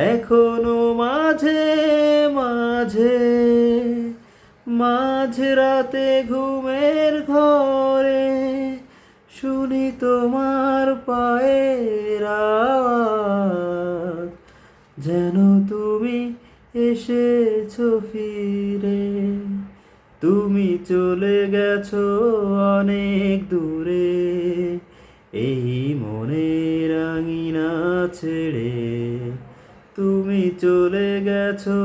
এখনো মাঝে মাঝে মাঝরাতে ঘুমের ঘরে শুনি তোমার পায়ের আওয়াজ, যেন তুমি এসেছো ফিরে। তুমি চলে গেছো অনেক দূরে, এই মনের আঙিনা ছেড়ে। তুমি চলে গেছো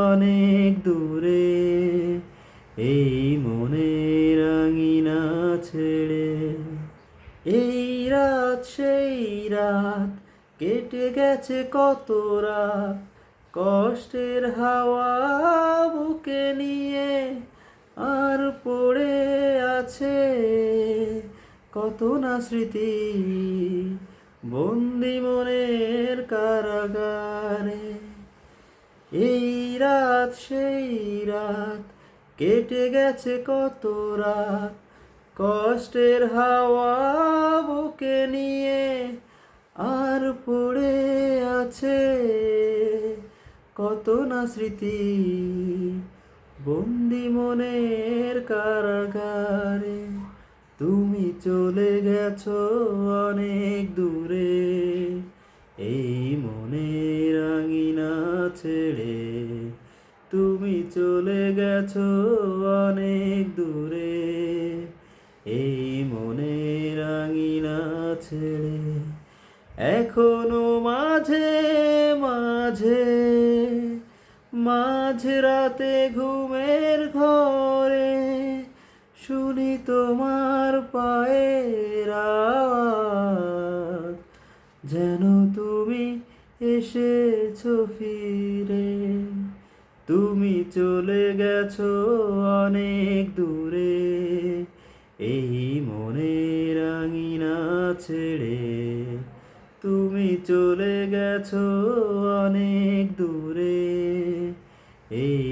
অনেক দূরে, এই মনের আঙিনা ছেড়ে। এই রাত সেই রাত, কেটে গেছে কত রাত, কষ্টের হাওয়া বুকে নিয়ে আর পড়ে আছে কত না স্মৃতি বন্দি মনের কারাগারে। এই রাত সেই রাত, কেটে গেছে কত রাত, কষ্টের হাওয়া বুকে নিয়ে আর পড়ে আছে কত না স্মৃতি বন্দি মনের কারাগারে। তুমি চলে গেছো অনেক দূরে, এই মনের আঙিনা ছেড়ে। তুমি চলে গেছো অনেক দূরে, এই মনের আঙিনা ছেড়ে। এখনো মাঝে মাঝে মাঝরাতে ঘুমের ঘরে শুনি তোমার পায়ের আওয়াজ, যেন তুমি এসেছো ফিরে। তুমি চলে গেছো অনেক দূরে, এই মনের আঙিনা ছেড়ে। তুমি চলে গেছো অনেক দূরে, এই